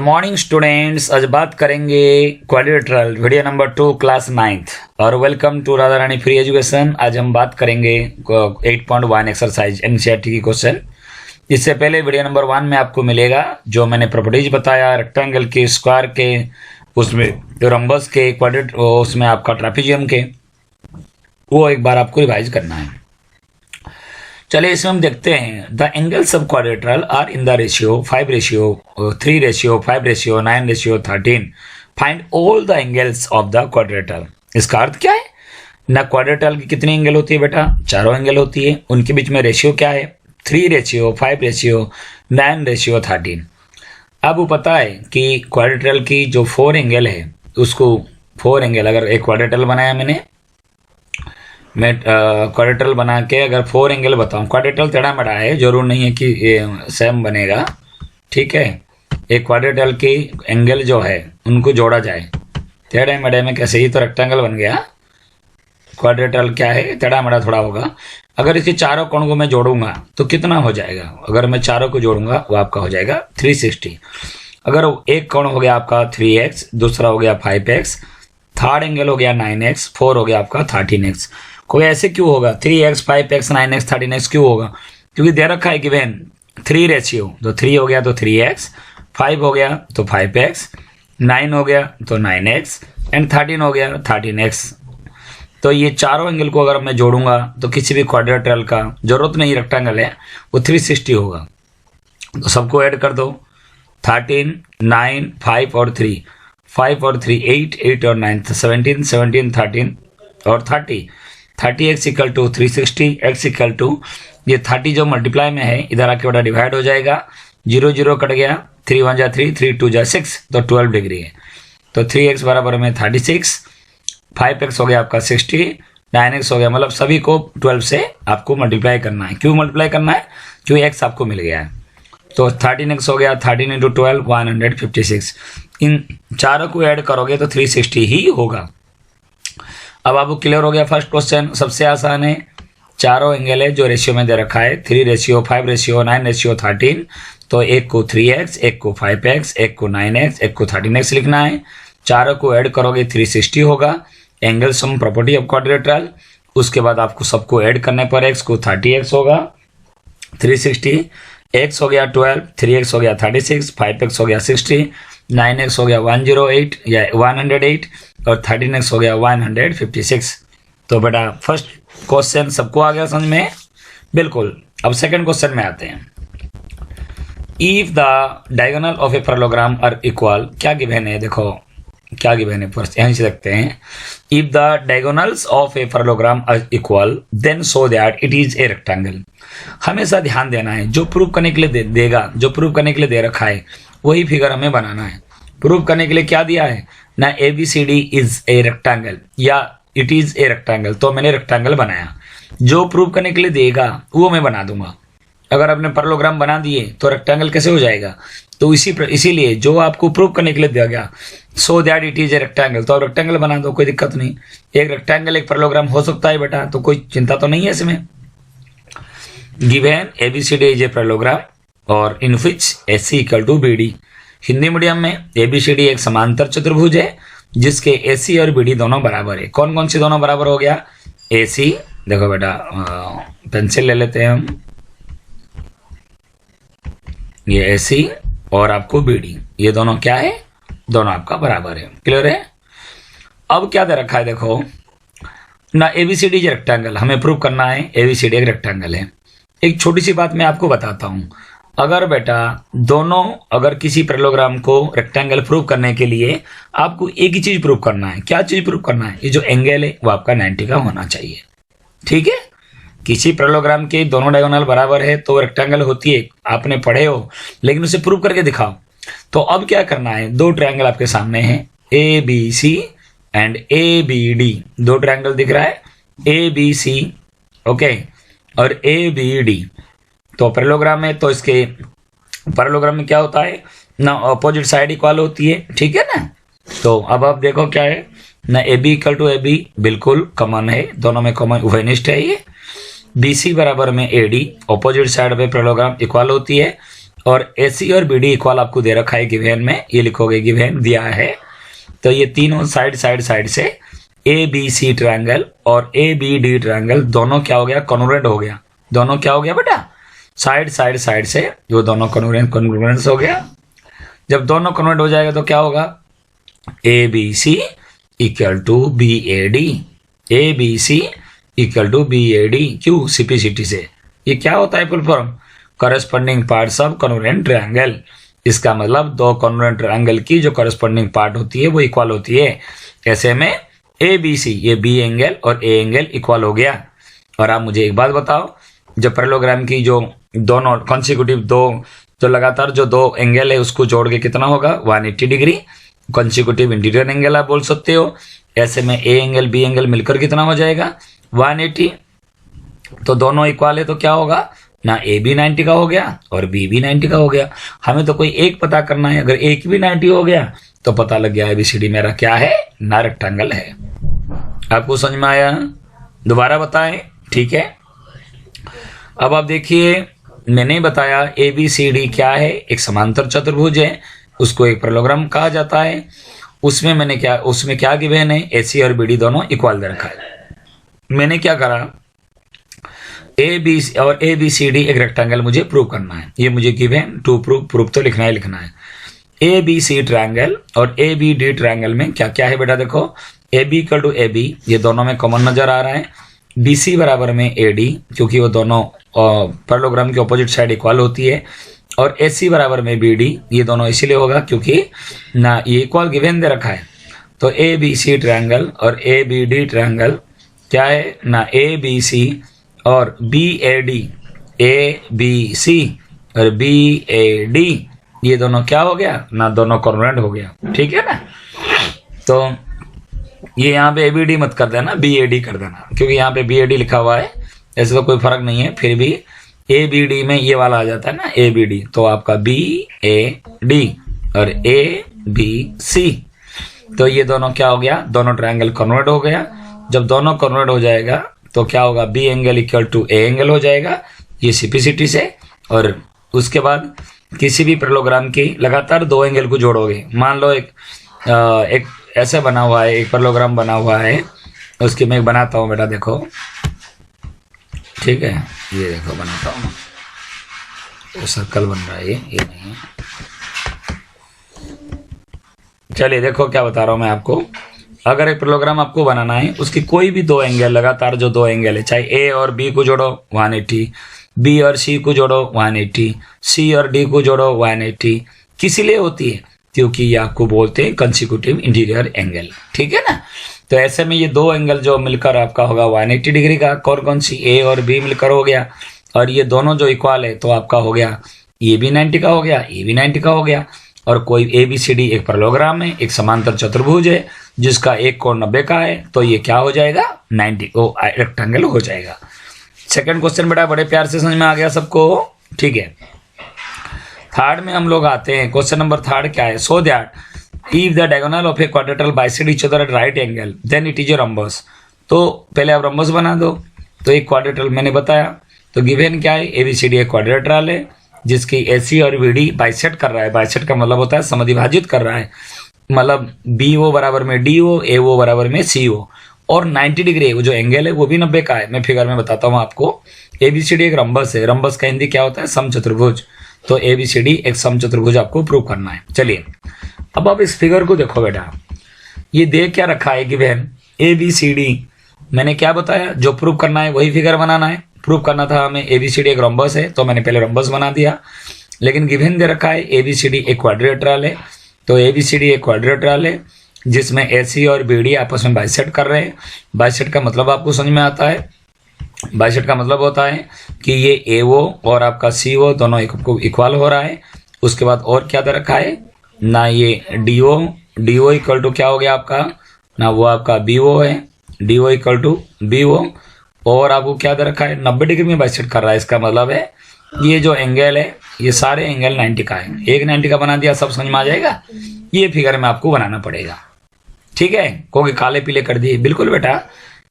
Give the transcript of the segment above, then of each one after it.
Morning students, आज बात करेंगे quadrilateral video number 2 class 9th और welcome to Radha Rani free education. आज हम बात करेंगे 8.1 एक्सरसाइज एनसीईआरटी की क्वेश्चन। इससे पहले वीडियो नंबर 1 में आपको मिलेगा जो मैंने प्रॉपर्टीज बताया रेक्टेंगल के, स्क्वायर के, उसमें रंबस के, क्वाड्रेट, उसमें आपका ट्रापेजियम के, वो एक बार आपको रिवाइज करना है। चलिए इसमें हम देखते हैं the angles of quadrilateral are in the ratio 5:3:5:9:13। Find all the angles of the quadrilateral. इसका अर्थ क्या है ना, क्वाड्रिलेटरल की कितनी एंगल होती है बेटा? चारों एंगल होती है। उनके बीच में रेशियो क्या है? 3:5:9:13। अब वो पता है कि क्वाड्रिलेटरल की जो 4 एंगल है उसको 4 एंगल, अगर एक क्वाड्रिलेटरल बनाया मैं क्वाड्रिलेटरल बना के अगर 4 एंगल बताऊं, क्वाड्रिलेटरल टेढ़ा मेढ़ा है, जरूर नहीं है कि ये सेम बनेगा, ठीक है। एक क्वाड्रिलेटरल की एंगल जो है उनको जोड़ा जाए, टेढ़े मेढ़े में कैसे, ही तो रेक्टेंगल बन गया। क्वाड्रिलेटरल क्या है? टेढ़ा मेढ़ा थोड़ा होगा। अगर इसके चारों कोण को मैं जोड़ूंगा तो कितना हो जाएगा? अगर मैं चारों को जोड़ूंगा वो आपका हो जाएगा 360। अगर एक कोण हो गया आपका 3x, दूसरा हो गया 5x, थर्ड एंगल हो गया 9x, 4 हो गया आपका 13x। कोई ऐसे क्यों होगा? 3x, 5x, 9x, 13x क्यों होगा? क्योंकि दे रखा है कि वैन 3 रेशियो, तो 3 हो गया तो 3x, 5 हो गया तो 5x, 9 हो गया तो 9x एंड 13 हो गया 13x। तो ये चारों एंगल को अगर मैं जोड़ूंगा तो किसी भी क्वाड्रिलेटरल का जरूरत नहीं, रेक्टेंगल है वो 360 होगा। तो सबको ऐड कर दो, 13, 9, 5 और 3, 5 और 3 8, 8 और 9 17, 17, 13 और 30 30x equal to 360, x equal to ये 30 जो मल्टीप्लाई में है इधर आके बड़ा डिवाइड हो जाएगा, 0 0 कट गया, 3 1 जा 3, 3 2 जा 6, तो 12 डिग्री है। तो 3x बराबर में 36, 5x हो गया आपका 60, 9x हो गया, मतलब सभी को 12 से आपको मल्टीप्लाई करना है। क्यों मल्टीप्लाई करना है? क्योंकि x आपको मिल गया है। तो 13x हो गया, 13 × 12 156। इन चारों को ऐड करोगे तो 360 ही होगा। अब आपको क्लियर हो गया फर्स्ट क्वेश्चन। सबसे आसान है, चारों एंगल है जो रेशियो में दे रखा है 3:5:9:13। तो एक को 3x, एक को 5x, एक को 9x, एक को 13x लिखना है। चारों को ऐड करोगे 360 होगा। Angle sum property of quadrilateral. उसके बाद आपको सबको ऐड करने पर x को 30x होगा, 360, x हो गया 12, 3x हो गया 36, 5x हो गया 60, 9x हो गया 108 या 108 और 13x हो गया 156। तो बेटा फर्स्ट क्वेश्चन सबको आ गया समझ में? बिल्कुल। अब सेकंड क्वेश्चन में आते हैं। If the diagonal of a parallelogram are equal, क्या गिवन है? देखो क्या गिवन है, फर्स्ट यहीं से देखते हैं। If the diagonals of a parallelogram are equal then show that it is a rectangle. हमेशा ध्यान देना है, जो प्रूव करने के लिए देगा, जो प्रूव करने के लिए दे रखा है वही फिगर हमें बनाना है। प्रूव करने के लिए क्या दिया है ना, ABCD इज ए रेक्टेंगल या इट इज ए रेक्टेंगल, तो मैंने रेक्टेंगल बनाया। जो प्रूव करने के लिए देगा वो मैं बना दूंगा। अगर आपने पैरेललोग्राम बना दिए तो रेक्टेंगल कैसे हो जाएगा? तो इसीलिए जो आपको प्रूव करने के लिए दिया गया, so that it is a rectangle, तो आप रेक्टेंगल बना दो, कोई दिक्कत नहीं। एक रेक्टेंगल एक पैरेललोग्राम हो सकता है बेटा, तो कोई चिंता तो नहीं है इसमें। Given ABCD is a parallelogram और in which AC equal to BD। Hindi medium में ABCD एक समांतर चतुर्भुज है जिसके AC और BD दोनों बराबर है। कौन कौन सी दोनों बराबर हो गया? AC, देखो बेटा पेंसिल ले लेते हैं हम, ये AC और आपको BD, ये दोनों क्या है? दोनों आपका बराबर है। क्लियर है? अब क्या दे रखा है देखो ना, ABCD इज रेक्टेंगल, हमें प्रूव करना है ABCD एक रेक्टेंगल है। एक छोटी सी बात मैं आपको बताता हूं, अगर बेटा दोनों, अगर किसी पैरेललोग्राम को रेक्टेंगल प्रूव करने के लिए आपको एक ही चीज प्रूव करना है। क्या चीज प्रूव करना है? ये जो एंगल है वो आपका 90 का होना चाहिए, ठीक है। किसी पैरेललोग्राम के दोनों डायगोनल बराबर है तो रेक्टेंगल होती है, आपने पढ़े हो, लेकिन उसे प्रूव करके दिखाओ। तो अब क्या करना है, 2 ट्रायंगल आपके सामने हैं, ABC एंड ABD। 2 ट्रायंगल दिख रहा है, ABC, ओके, और ABD। तो पैरेललोग्राम में, तो इसके पैरेललोग्राम में क्या होता है ना, अपोजिट साइड इक्वल होती है, ठीक है ना। तो अब आप देखो क्या है ना, AB इक्वल टू AB बिल्कुल कॉमन है, दोनों में कॉमन उभयनिष्ठ है ये। BC बराबर में AD, अपोजिट साइड पे पैरेललोग्राम इक्वल होती है और AC और BD इक्वल आपको दे रखा है गिवन में, ये लिखोगे गिवन दिया है। तो ये तीनों साइड से ABC ट्रायंगल और ABD ट्रायंगल दोनों क्या हो गया, कॉन्ग्रुएंट हो गया। दोनों क्या हो गया बेटा, साइड से वो दोनों कॉन्ग्रुएंस हो गया। जब दोनों कॉन्ग्रुएंट हो जाएगा तो क्या होगा, ABC equal to BAD, ABC equal to BAD। क्यों, सिंप्लिसिटी से। ये क्या होता है full form, corresponding parts of congruent triangle. इसका मतलब दो कॉन्ग्रुएंट ट्रायंगल की जो कॉरेस्पॉन्डिंग पार्ट होती है वो इक्वल होती है। ऐसे में ABC, ये B एंगल और A एंगल इक्वल हो गया। और आप मुझे एक बात बताओ, जब पैरेललोग्राम की जो दोनों कॉन्सिक्यूटिव जो लगातार जो दो एंगल है उसको जोड़ के कितना होगा, 180 डिग्री कॉन्सिक्यूटिव इंटीरियर एंगल आप बोल सकते हो। ऐसे में A एंगल B एंगल मिलकर कितना हो जाएगा, 180। तो दोनों इक्वल है तो क्या होगा ना, A भी 90 का हो गया और B भी 90 का हो गया। हमें तो कोई एक पता करना है, अगर एक भी 90 हो गया तो पता लग गया ABCD मेरा क्या है, ना रेक्टेंगल है। आपको समझ में आया, दोबारा बताएं, ठीक है। अब आप देखिए, मैंने बताया ABCD क्या है, एक समांतर चतुर्भुज है, उसको एक पैरेललोग्राम कहा जाता है। उसमें क्या गिवन है, AC और BD दोनों इक्वल दे रखा है। मैंने क्या करा, ABC और ABCD एक रेक्टेंगल मुझे प्रूव करना है। ये मुझे गिवन टू प्रूव तो लिखना है। ABC ट्रायंगल और ABD ट्रायंगल में क्या क्या है बेटा, देखो AB इक्वल टू AB, ये दोनों में कॉमन नजर आ रहा है। BC बराबर में AD, क्योंकि वो दोनों पैरेललोग्राम की ऑपोजिट साइड इक्वल होती है। और AC बराबर में BD, ये दोनों इसीलिए होगा क्योंकि ना ये इक्वल गिवन दे रखा है। तो ABC ट्रायंगल और ABD ट्रायंगल क्या है ना, ABC और BAD, ABC और BAD, ये दोनों क्या हो गया ना, दोनों कॉन्ग्रुएंट हो गया, ठीक है ना। तो ये यहाँ पे ABD मत कर देना, BAD कर देना, क्योंकि यहाँ पे BAD लिखा हुआ है, ऐसे तो कोई फर्क नहीं है। फिर भी ABD में ये वाला आ जाता है ना, ABD, तो आपका BAD और ABC, तो ये दोनों क्या हो गया, दोनों ट्रायंगल कन्वर्ट हो गया। जब दोनों कन्वर्ट हो जाएगा तो क्या होगा, B angle equal to A angle हो जाएगा, ये सिंप्लिसिटी से। और उसके बाद किसी भी पैरेललोग्राम की लगातार दो एंगल को जोड़ोगे, मान लो एक ऐसे बना हुआ है, एक पैरेललोग्राम बना हुआ है, उसकी मैं बनाता हूँ बेटा, देखो, ठीक है, ये देखो बनाता हूँ, वो सर्कल बन रहा है, ये नहीं है। चलिए देखो क्या बता रहा हूँ मैं आपको। अगर एक पैरेललोग्राम आपको बनाना है, उसकी कोई भी दो एंगल, लगातार जो दो एंगल है, चाहे A और B को जोड़ो 180, B और C को जोड़ो 180, C और D को जोड़ो 180, किस लिए होती है, क्योंकि ये आपको बोलते हैं कंसिक्यूटिव इंटीरियर एंगल, ठीक है ना। तो ऐसे में ये दो एंगल जो मिलकर आपका होगा 180 डिग्री का, कौन सी, A और B मिलकर हो गया। और ये दोनों जो इक्वल है तो आपका हो गया, ये भी 90 का हो गया, ये भी 90 का हो गया। और कोई ABCD एक पैरेललोग्राम है, एक समांतर चतुर्भुज है जिसका एक कोण 90 का है, तो ये क्या हो जाएगा, 90 रेक्टेंगल हो जाएगा। सेकंड क्वेश्चन बेटा बड़े प्यार से समझ में आ गया सबको, ठीक है। थर्ड में हम लोग आते हैं, क्वेश्चन नंबर थर्ड क्या है, so that if the diagonal of a quadrilateral bisect each other at right angle then it is a rhombus. तो पहले आप रम्बस बना दो। तो एक क्वाड्रेटरल मैंने बताया, तो गिवन क्या है, ABCD एक क्वाड्रेटरल है जिसकी AC और BD बाइसेक्ट कर रहा है। बाइसेक्ट का मतलब होता है समद्विभाजित कर रहा है, मतलब BO बराबर में DO, AO बराबर में CO, और 90 डिग्री वो जो एंगल है वो भी 90 का है। मैं फिगर में बताता हूँ आपको। ABCD एक रम्बस है, रम्बस का हिंदी क्या होता है, समचतुर्भुज। तो ABCD एक समचतुर्भुज आपको प्रूव करना है। चलिए अब आप इस फिगर को देखो बेटा, ये दे क्या रखा है गिवन, ABCD मैंने क्या बताया, जो प्रूव करना है वही फिगर बनाना है। प्रूव करना था हमें ABCD एक रम्बस है, तो मैंने पहले रम्बस बना दिया। लेकिन गिवन दे रखा है ABCD एक क्वाड्रिलेटरल है, तो ABCD एक क्वाड्रिलेटरल है जिसमें AC और BD आपस में बाइसेक्ट कर रहे हैं। बाइसेक्ट का मतलब आपको समझ में आता है, बाइसेक्ट का मतलब होता है कि ये AO और आपका CO दोनों इक्वल हो रहा है। उसके बाद और क्या दे रखा है ना, ये DO इक्वल टू क्या हो गया आपका ना, वो आपका BO है, DO इक्वल टू BO। और आपको क्या दे रखा है, 90 डिग्री में बाइसेक्ट कर रहा है। इसका मतलब है ये जो एंगल है ये सारे एंगल 90 का है। एक 90 का बना दिया, सब समझ में आ जाएगा। ये फिगर में आपको बनाना पड़ेगा, ठीक है, क्योंकि काले पीले कर दिए। बिल्कुल बेटा,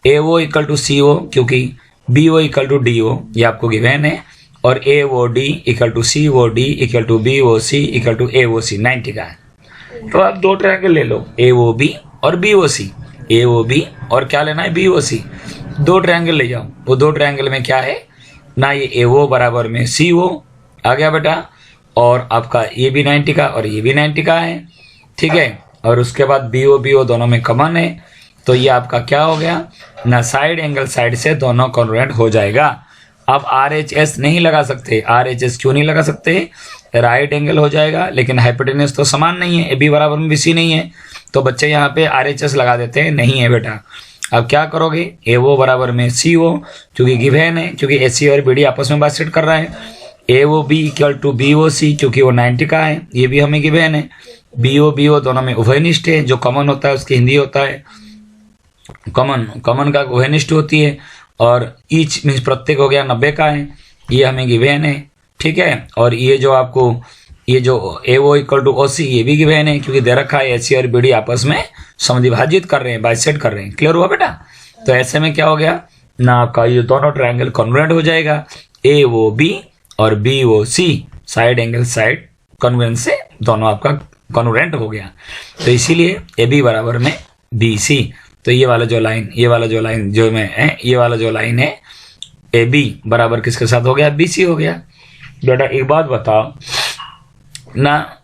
AO इक्वल टू CO, क्योंकि BO इक्वल टू DO ये आपको गिवन है। और A O D equal to C O D equal to B O C equal to A O C 90 का है। तो आप दो ट्रायंगल ले लो, ए ओ बी और B O C, A O B और क्या लेना है बी ओ सी, दो ट्रायंगल ले जाओ। वो दो ट्रायंगल में क्या है ना, ये ए ओ बराबर में सी ओ आ गया बेटा, और आपका ये भी 90 का और ये भी 90 का है, ठीक है। और उसके बाद बी ओ दोनों में कॉमन है, तो ये आपका क्या हो गया ना, साइड एंगल साइड से दोनों कॉन्ग्रुएंट हो जाएगा। अब आर एच एस नहीं लगा सकते, आर एच एस क्यों नहीं लगा सकते, राइट एंगल हो जाएगा, लेकिन हाइपोटेन्यूज तो समान नहीं है, ए बी बराबर में बी सी नहीं है, तो बच्चे यहाँ पे आर एच एस लगा देते हैं, नहीं है बेटा। अब क्या करोगे, ए ओ बराबर में सी ओ, क्योंकि गिवन है, क्योंकि ए सी और बी डी आपस में बातचीत कर रहा है। A O B equal to B O C, क्योंकि वो 90 का है, ये भी हमें गिवन है। बी ओ दोनों में उभयनिष्ठ है, जो कॉमन होता है उसकी हिंदी होता है कॉमन का उभयनिष्ठ होती है, और ईच मीन्स प्रत्येक हो गया 90 का है, ये हमें गिवन है, ठीक है। और ये जो आपको ये जो ए ओ इक्वल टू ओ सी, ये भी गिवन है, क्योंकि दे रखा है ए सी और बी डी आपस में समद्विभाजित कर रहे हैं, बाइसेक्ट कर रहे हैं। क्लियर हुआ बेटा। तो ऐसे में क्या हो गया ना, आपका ये दोनों ट्रायंगल कॉन्ग्रुएंट हो जाएगा, ए ओ बी और बी ओ सी साइड एंगल साइड कॉन्ग्रुएंट से दोनों आपका कॉन्ग्रुएंट हो गया। तो इसीलिए ए बी बराबर में बी सी। तो ये वाला जो लाइन जो में है, ये वाला जो लाइन है ए बी बराबर किसके साथ हो गया, बी सी हो गया। बेटा एक बात बताओ ना,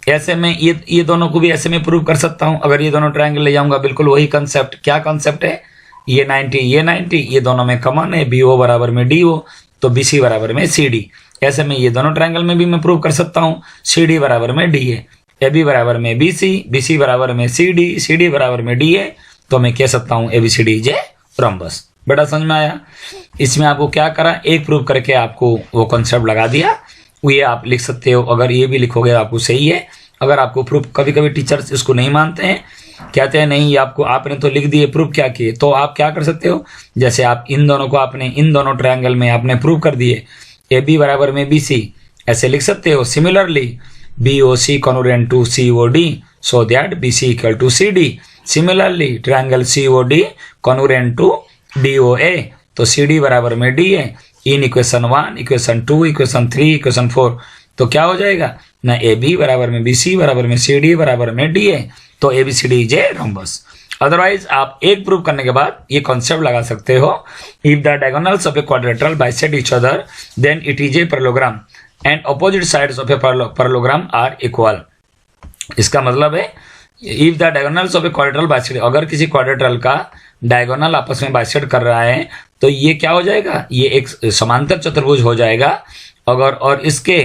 ऐसे में ये दोनों को भी ऐसे में प्रूव कर सकता हूं, अगर ये दोनों ट्रायंगल ले जाऊंगा, बिल्कुल वही कंसेप्ट। क्या कंसेप्ट है, ये 90 ये दोनों में कॉमन है, बी ओ बराबर में डी ओ, तो बी सी बराबर में सी डी। ऐसे में ये दोनों ट्रायंगल में भी मैं प्रूव कर सकता हूँ, सी डी बराबर में डी है, ए बी बराबर में बी सी बराबर में सी डी बराबर में डी है, तो मैं कह सकता हूँ ए बी सी डी जे रोम्बस। बेटा समझ में आया। इसमें आपको क्या करा, एक प्रूव करके आपको वो कॉन्सेप्ट लगा दिया, ये आप लिख सकते हो। अगर ये भी लिखोगे आपको सही है। अगर आपको प्रूफ, कभी कभी टीचर्स इसको नहीं मानते हैं, कहते हैं नहीं ये आपको, आपने तो लिख दिए, प्रूफ क्या किए, तो आप क्या कर सकते हो, जैसे आप इन दोनों को आपने इन दोनों ट्रायंगल में आपने प्रूव कर दिए, ए बी बराबर में बी सी, ऐसे लिख सकते हो। Similarly B O C congruent to C O D, so that B C equal to C D. Similarly triangle C O D congruent to D O A, तो C D बराबर में D है। इन equation 1, equation 2, equation 3, equation 4, तो क्या हो जाएगा ना, ए बी बराबर में बी सी बराबर में सी डी बराबर में डी है, तो ए बी सी डी जे रोम्बस। अदरवाइज आप एक प्रूफ करने के बाद ये कॉन्सेप्ट लगा सकते हो, if the diagonals of a quadrilateral bisect each other then it is a parallelogram and opposite sides of a parallelogram are equal. इसका मतलब है if the diagonals of a quadrilateral bisect, अगर किसी क्वाड्रिलेटरल का diagonal आपस में bisect कर रहा है, तो ये क्या हो जाएगा, ये एक समांतर चतुर्भुज हो जाएगा। अगर और इसके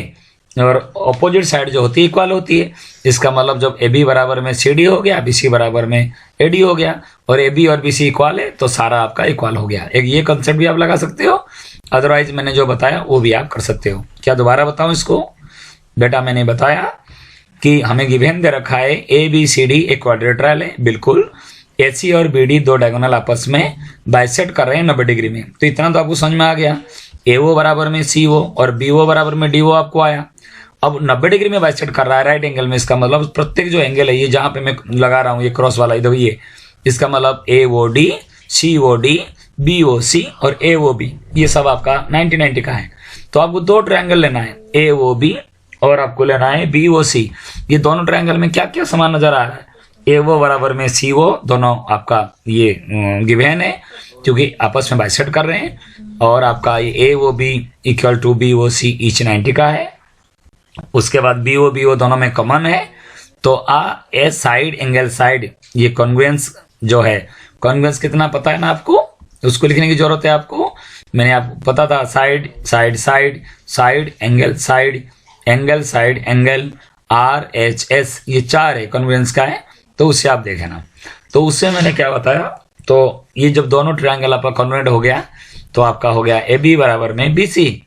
और अपोजिट साइड जो होती है इक्वल होती है, इसका मतलब जब ए बी बराबर में सी डी हो गया, बी सी बराबर में ए डी हो गया, और ए बी और बी सी इक्वल है, तो सारा आपका इक्वल हो गया। एक ये कंसेप्ट भी आप लगा सकते हो। अदरवाइज मैंने जो बताया वो भी आप कर सकते हो। क्या दोबारा बताऊं इसको, बेटा मैंने बताया कि हमें गिवन दे रखा है ए बी सी डी एक क्वाड्रिलेटरल है, बिल्कुल ए सी और बी डी दो डायगोनल आपस में बाइसेक्ट कर रहे हैं 90 डिग्री में। तो इतना तो आपको समझ में आ गया, ए ओ बराबर में सी ओ और बी ओ बराबर में डी ओ आपको आया। अब 90 डिग्री में बाइसेक्ट कर रहा है राइट एंगल में, इसका मतलब प्रत्येक जो एंगल है, ये जहां पे मैं लगा रहा हूं ये क्रॉस वाला इधर, ये इसका मतलब ए ओ डी, सी O D, B O C और ए ओ बी, ये सब आपका 90-90 का है। तो आपको दो ट्रायंगल लेना है, ए ओ बी और आपको लेना है बी ओ सी। ये दोनों ट्रायंगल में क्या क्या समान नजर आ रहा है, ए ओ बराबर में सी ओ, दोनों आपका ये गिवन है क्योंकि आपस में बाइसेक्ट कर रहे हैं, और आपका ये A O B equal to B O C each 90 का है। उसके बाद बी ओ दोनों में कॉमन है, तो ए साइड एंगल साइड, ये कॉन्ग्रुएंस जो है, कॉन्ग्रुएंस कितना पता है ना आपको, उसको लिखने की जरूरत है आपको। मैंने आपको पता था side side side side angle side angle side angle R H S, ये 4 है कॉन्ग्रुएंस का है, तो उससे आप देखें ना। तो उससे मैंने क्या बताया, तो ये जब दोनों ट्रायंगल आपका कॉन्ग्रुएंट हो गया, तो आपका हो गया ए बी बराबर में बी सी।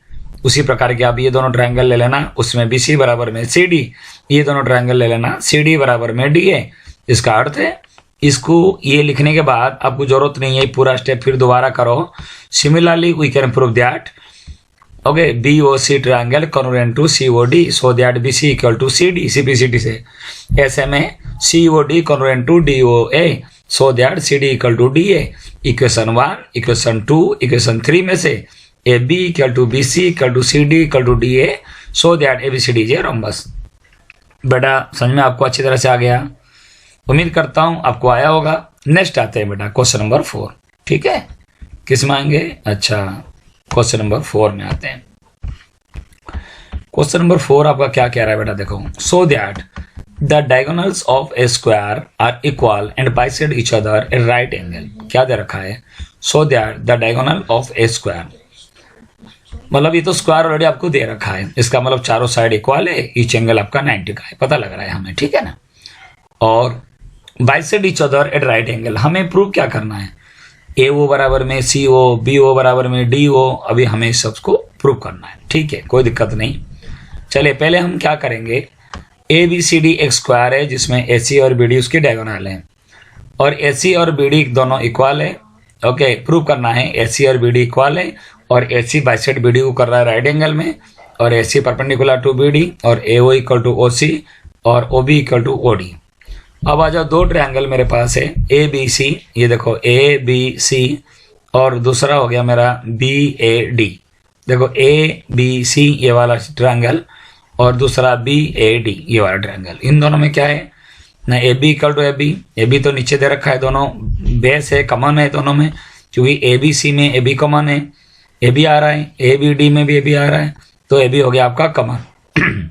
उसी प्रकार के आप ये दोनों ट्रायंगल ले लेना, उसमें बी सी बराबर में सी डी, ये दोनों ट्रायंगल ले लेना, सी डी बराबर में डी है। इसका अर्थ है इसको ये लिखने के बाद आपको जरूरत नहीं है पूरा स्टेप फिर दोबारा करो। Similarly we can prove that okay B O C triangle congruent to C O D, so that B C equal to C D, C B C D से। ऐसे में C O D congruent to D O A, so that C D equal to D A. Equation 1, equation 2, equation 3 में से A B equal to B C equal to C D equal to D A, so that A B C D is a rhombus. बेटा समझ में आपको अच्छी तरह से आ गया, उम्मीद करता हूं आपको आया होगा। नेक्स्ट आते हैं बेटा क्वेश्चन नंबर 4, ठीक है, किस में आएंगे? अच्छा, क्वेश्चन नंबर 4 में आते हैं। क्वेश्चन नंबर 4 आपका क्या कह रहा है बेटा, देखो, so that the diagonals of a square are equal and bisect each other a right angle. क्या दे रखा है? So that the diagonal of a square, मतलब ये तो स्क्वायर ऑलरेडी आपको दे रखा है, इसका मतलब चारों साइड इक्वल है, ईच एंगल आपका 90 का है, पता लग रहा है हमें, ठीक है ना। और bisect each other at right angle, हमें प्रूव क्या करना है? ए ओ बराबर में सी ओ, बी ओ बराबर में डी ओ, अभी हमें सबको प्रूव करना है, ठीक है, कोई दिक्कत नहीं। चलिए पहले हम क्या करेंगे, ए बी सी डी एक स्क्वायर है जिसमें ए सी और बी डी उसकी डायगोनल है, और ए सी और बी डी दोनों इक्वल है। ओके, प्रूव करना है ए सी और बी डी इक्वल है, और A C bisect B D को कर रहा है राइट एंगल में, और A C perpendicular to B D, और A O equal to O C, और O B equal to O D. अब आ जाओ, दो ट्रायंगल मेरे पास है ए बी सी, ये देखो ए बी सी, और दूसरा हो गया मेरा बी ए डी। देखो ए बी सी ये वाला ट्रायंगल, और दूसरा बी ए डी ये वाला ट्रायंगल, इन दोनों में क्या है ना, A B equal to A B तो नीचे दे रखा है, दोनों बेस है, कॉमन है दोनों में, क्योंकि ए बी सी में ए बी कॉमन है, ए बी आ रहा है, ए बी डी में भी ए बी आ रहा है, तो ए बी हो गया आपका common.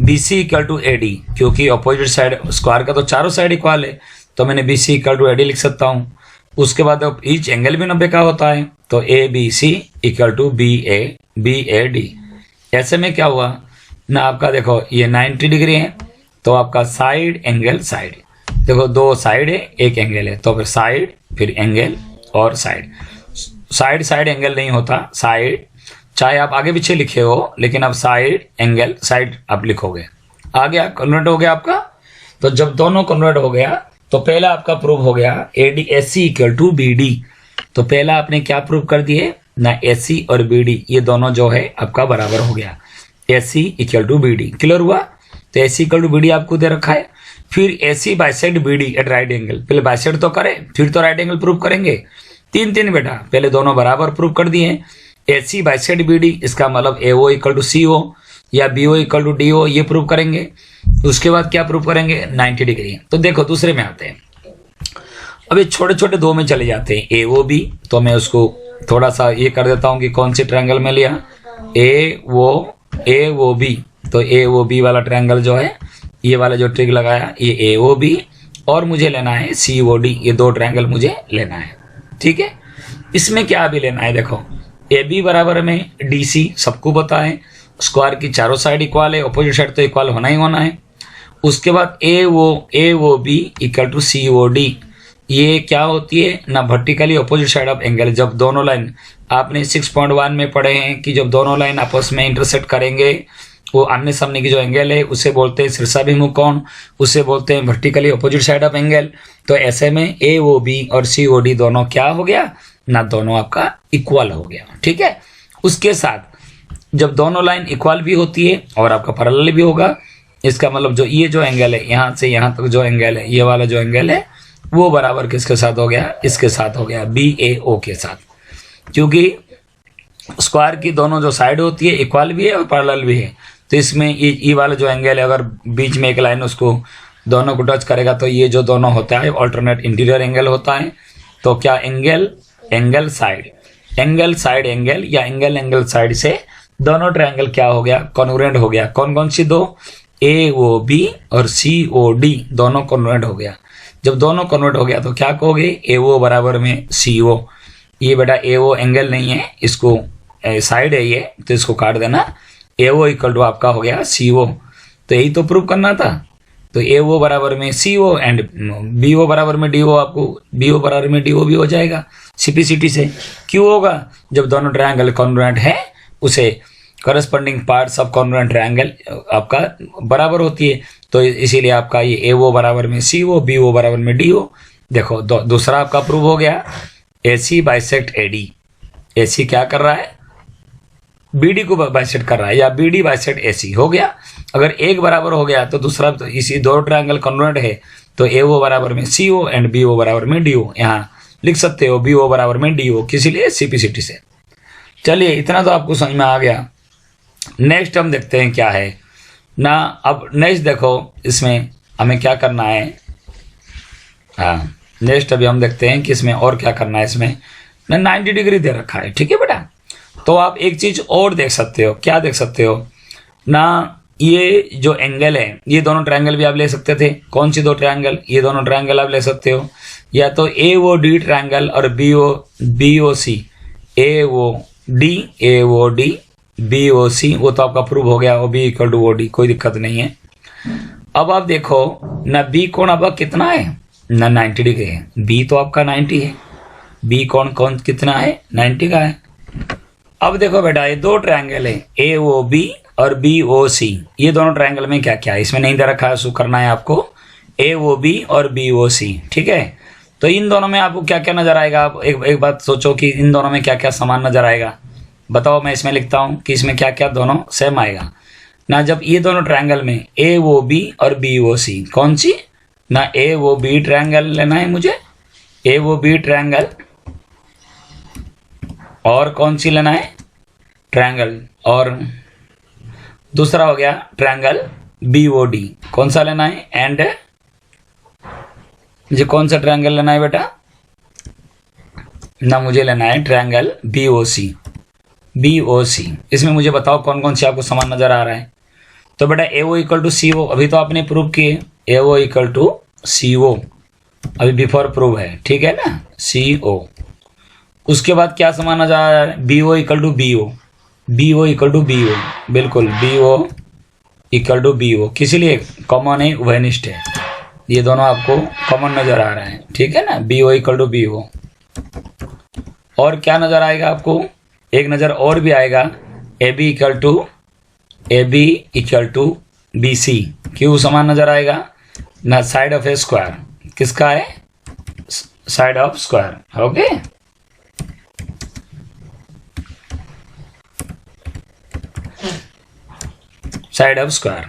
B C equal to A D, क्योंकि अपोजिट साइड स्क्वायर का तो चारों साइड इक्वल है, तो मैंने B C equal to A D लिख सकता हूँ। उसके बाद अब ईच एंगल भी 90 का होता है, तो A B C equal to B A D. ऐसे में क्या हुआ ना, आपका देखो ये 90 डिग्री है, तो आपका साइड एंगल साइड, देखो दो साइड है एक एंगल है, तो फिर साइड फिर एंगल और साइड, साइड साइड एंगल नहीं होता, साइड चाहे आप आगे पीछे लिखे हो, लेकिन अब साइड एंगल साइड आप लिखोगे। आ गया, कन्वर्ट हो गया आपका। तो जब दोनों कन्वर्ट हो गया, तो पहला आपका प्रूव हो गया A D A C equal to B D. तो पहला आपने क्या प्रूव कर दिए ना, ए सी और बी डी ये दोनों जो है आपका बराबर हो गया, A C equal to B D. Clear हुआ? तो A C equal to B D आपको दे रखा है। फिर A C bisect B D at right angle, पहले बाइसेड तो करें फिर तो राइट एंगल प्रूव करेंगे। तीन बेटा, पहले दोनों बराबर प्रूव कर दिए। ए सी बाइसेड बी डी, इसका मतलब ए O equal to C O या B O equal to D O, ये प्रूव करेंगे। उसके बाद क्या प्रूव करेंगे, 90 डिग्री। तो देखो दूसरे में आते हैं, अब ये छोटे छोटे दो में चले जाते हैं, ए ओ बी। तो मैं उसको थोड़ा सा ये कर देता हूं कि कौन से ट्रायंगल में लिया, ए ओ बी। तो ए ओ बी वाला ट्रायंगल जो है, ये वाला जो ट्रिक लगाया, ये ए ओ बी, और मुझे लेना है सी ओ डी, ये दो ट्रायंगल मुझे लेना है, ठीक है। इसमें क्या भी लेना है, देखो ए बी बराबर में डी सी, सबको पता है स्क्वायर की चारों साइड इक्वल है, अपोजिट साइड तो इक्वल होना ही होना है। उसके बाद A O B equal to C O D, ये क्या होती है ना, vertically opposite side of angle. जब दोनों लाइन, आपने 6.1 में पढ़े हैं कि जब दोनों लाइन आपस में इंटरसेक्ट करेंगे, वो आमने सामने की जो एंगल है उसे बोलते हैं शीर्षाभिमुख कोण, उसे बोलते हैं vertically opposite side of angle. तो ऐसे में ए ओ बी और सी ओ डी दोनों क्या हो गया ना, दोनों आपका इक्वल हो गया, ठीक है। उसके साथ जब दोनों लाइन इक्वल भी होती है और आपका पैरेलल भी होगा, इसका मतलब जो ये जो एंगल है, यहाँ से यहाँ तक जो एंगल है, ये वाला जो एंगल है, वो बराबर किसके साथ हो गया, इसके साथ हो गया, बी ए ओ के साथ। क्योंकि स्क्वायर की दोनों जो साइड होती है इक्वल भी है और पैरेलल भी है, तो इसमें ये वाला जो एंगल है, अगर बीच में एक लाइन उसको दोनों को टच करेगा, तो ये जो दोनों होता है ऑल्टरनेट इंटीरियर एंगल होता है। तो क्या एंगल साइड एंगल या एंगल साइड से दोनों ट्रायंगल क्या हो गया, कॉन्ग्रुएंट हो गया। कौन कौन सी दो, ए ओ बी और सी ओ डी, दोनों कॉन्ग्रुएंट हो गया। जब दोनों कन्वर्ट हो गया तो क्या कहोगे, ए ओ बराबर में सी ओ। ये बेटा ए ओ एंगल नहीं है, इसको साइड है ये, तो इसको काट देना। ए ओ इक्वल टू आपका हो गया सी ओ। तो यही तो प्रूव करना था। तो ए ओ बराबर में C O and B O बराबर में डी ओ, आपको बी ओ बराबर में डी ओ भी हो जाएगा सिपीसिटी से। क्यों होगा, जब दोनों ट्रायंगल कॉन्ग्रुएंट है, उसे corresponding parts of congruent triangle आपका बराबर होती है। तो इसीलिए आपका ये ए ओ बराबर में सी ओ, बी ओ बराबर में डी ओ। देखो दूसरा आपका प्रूव हो गया, A C bisect A D. A सी क्या कर रहा है, बी डी को बाइसेक्ट कर रहा है, या बी डी बाइसेक्ट ए सी हो गया। अगर एक बराबर हो गया तो दूसरा, तो इसी दो ट्रायंगल कॉन्ग्रुएंट है, तो ए ओ बराबर में C O and B O बराबर में डी ओ। यहाँ लिख सकते हो बी ओ बराबर में डी ओ, किसी लिए सिपीसिटी से। चलिए इतना तो आपको समझ में आ गया। नेक्स्ट हम देखते हैं क्या है ना। अब नेक्स्ट देखो इसमें हमें क्या करना है। हाँ, नेक्स्ट अभी हम देखते हैं कि इसमें और क्या करना है। इसमें ना 90 डिग्री दे रखा है, ठीक है बेटा। तो आप एक चीज और देख सकते हो, क्या देख सकते हो ना, ये जो एंगल है, ये दोनों ट्रायंगल भी आप ले सकते थे। कौन सी दो ट्रायंगल? ये दोनों ट्रायंगल आप ले सकते हो, या तो ए ओ डी ट्रायंगल और B O C. A O D B O C, वो तो आपका प्रूव हो गया, O B equal to O D, कोई दिक्कत नहीं है। अब आप देखो ना, बी कोण आपका कितना है ना, 90 डिग्री है। बी तो आपका 90 है, बी कौन कितना है, 90 का है। अब देखो बेटा, ये दो ट्रायंगल है, ए ओ बी और बी ओ सी। ये दोनों ट्रायंगल में क्या क्या है, इसमें नहीं दे रखा है, सो करना है आपको ए ओ बी और बी ओ सी, ठीक है। तो इन दोनों में आपको क्या क्या नजर आएगा? आप एक बात सोचो कि इन दोनों में क्या क्या समान नजर आएगा, बताओ। मैं इसमें लिखता हूं कि इसमें क्या क्या दोनों सेम आएगा ना। जब ये दोनों ट्रायंगल में ए ओ बी और बी ओ सी, कौन सी ना, ए ओ बी ट्रायंगल लेना है मुझे, ए ओ बी ट्रायंगल, और कौन सी लेना है, ट्रायंगल, और दूसरा हो गया ट्रायंगल बी ओ डी, कौन सा लेना है, एंड मुझे कौन सा ट्रायंगल लेना है बेटा ना, मुझे लेना है ट्रायंगल बी ओ सी। बी ओ सी, इसमें मुझे बताओ कौन कौन से आपको समान नजर आ रहा है। तो बेटा ए ओ इक्वल टू सी ओ, अभी तो आपने प्रूव किए, ए ओ इक्वल टू सी ओ, अभी बिफोर प्रूव है, ठीक है ना, सी ओ। उसके बाद क्या समान नजर आ रहा है, B O equal to B O, B O equal to B O, बिल्कुल B O equal to B O, किसी लिए कॉमन है, वेनिस्ट है, ये दोनों आपको कॉमन नजर आ रहा है, ठीक है ना, B O equal to B O. और क्या नजर आएगा आपको, एक नजर और भी आएगा, A B equal to B C, क्यों समान नजर आएगा ना, साइड ऑफ ए स्क्वायर, किसका है, side of square, okay. Side of square.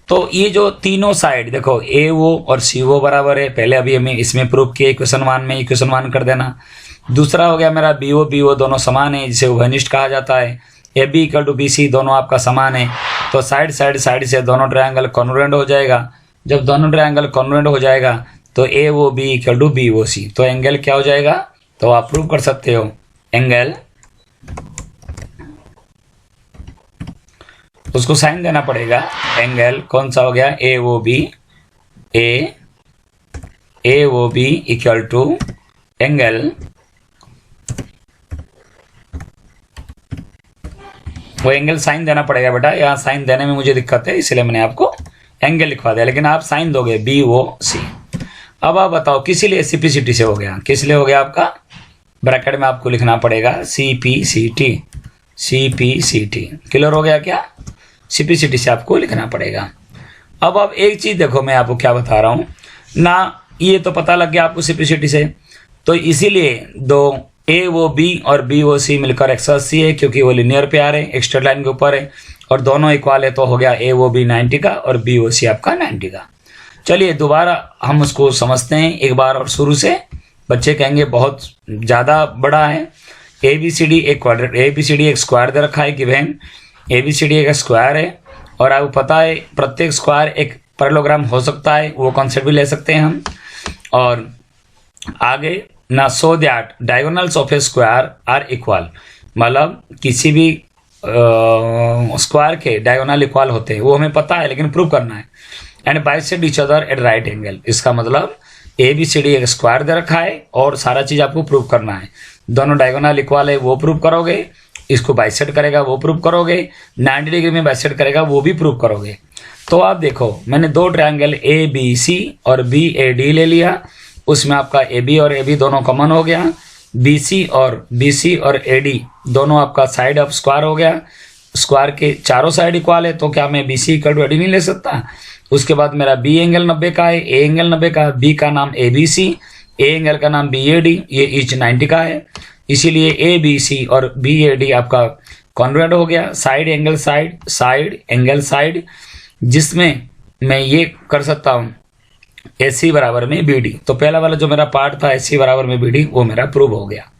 तो ये जो तीनों साइड देखो, ए ओ और सी ओ बराबर है, पहले अभी हमें इसमें प्रूव किया, इक्वेशन 1 में इक्वेशन 1 कर देना। दूसरा हो गया मेरा बी ओ दोनों समान है, जिसे उभयनिष्ठ कहा जाता है। A B equal to B C, दोनों आपका समान है, तो साइड से दोनों ट्रायंगल कॉन्ग्रुएंट हो जाएगा। जब दोनों ट्रायंगल कॉन्ग्रुएंट हो जाएगा तो A O B equal to B O C, तो एंगल क्या हो जाएगा, तो आप प्रूव कर सकते हो एंगल, उसको साइन देना पड़ेगा, एंगल कौन सा हो गया, A O B equal to angle, वो एंगल साइन देना पड़ेगा बेटा, यहाँ साइन देने में मुझे दिक्कत है, इसलिए मैंने आपको एंगल लिखवा दिया, लेकिन आप साइन दोगे बी ओ सी। अब आप बताओ किस लिए सिंप्लिसिटी से हो गया, किस लिए हो गया आपका, ब्रैकेट में आपको लिखना पड़ेगा C P C T, clear हो गया क्या, सिंप्लिसिटी से आपको लिखना पड़ेगा। अब आप एक चीज देखो, मैं आपको क्या बता रहा हूं ना, ये तो पता लग गया आपको सिंप्लिसिटी से, तो इसीलिए दो ए ओ बी और बी ओ सी मिलकर 180 है, क्योंकि वो लिनियर पेयर है, एक स्ट्रेट लाइन के ऊपर है, और दोनों इक्वल है, तो हो गया ए ओ बी 90 का और बी ओ सी आपका 90 का। चलिए दोबारा हम उसको समझते हैं एक बार और शुरू से, बच्चे कहेंगे बहुत ज़्यादा बड़ा है। ए बी सी डी एक स्क्वायर दे रखा है, given A B C D एक स्क्वायर है, और आपको पता है प्रत्येक स्क्वायर एक पैरेललोग्राम हो सकता है, वो कॉन्सेप्ट भी ले सकते हैं हम। और आगे ना, so that diagonals of a square are equal, मतलब किसी भी स्क्वायर के डायगोनल इक्वल होते हैं, वो हमें पता है, लेकिन प्रूव करना है। And bisect each other at right angle, इसका मतलब ए बी सी डी एक स्क्वायर दे रखा है और सारा चीज आपको प्रूव करना है। दोनों डायगोनल इक्वल है वो प्रूव करोगे, इसको बाइसेड करेगा वो प्रूव करोगे, 90 डिग्री में बाइसेड करेगा वो भी प्रूव करोगे। तो आप देखो, मैंने दो ट्रायंगल ए बी सी और बी ए डी ले लिया, उसमें आपका ए बी और ए बी दोनों कॉमन हो गया, बी सी और ए डी दोनों आपका साइड ऑफ स्क्वायर हो गया, स्क्वायर के चारों साइड इक्वल है, तो क्या मैं B C equal to A D नहीं ले सकता। उसके बाद मेरा बी एंगल 90 का है, ए एंगल 90 का, बी का नाम ए बी सी, ए एंगल का नाम बी ए डी, ये ईच 90 का है, इसीलिए ए बी सी और बी ए डी आपका कॉन्ग्रुएंट हो गया, साइड एंगल साइड, जिसमें मैं ये कर सकता हूँ ए सी बराबर में बी डी। तो पहला वाला जो मेरा पार्ट था ए सी बराबर में बी डी, वो मेरा प्रूव हो गया।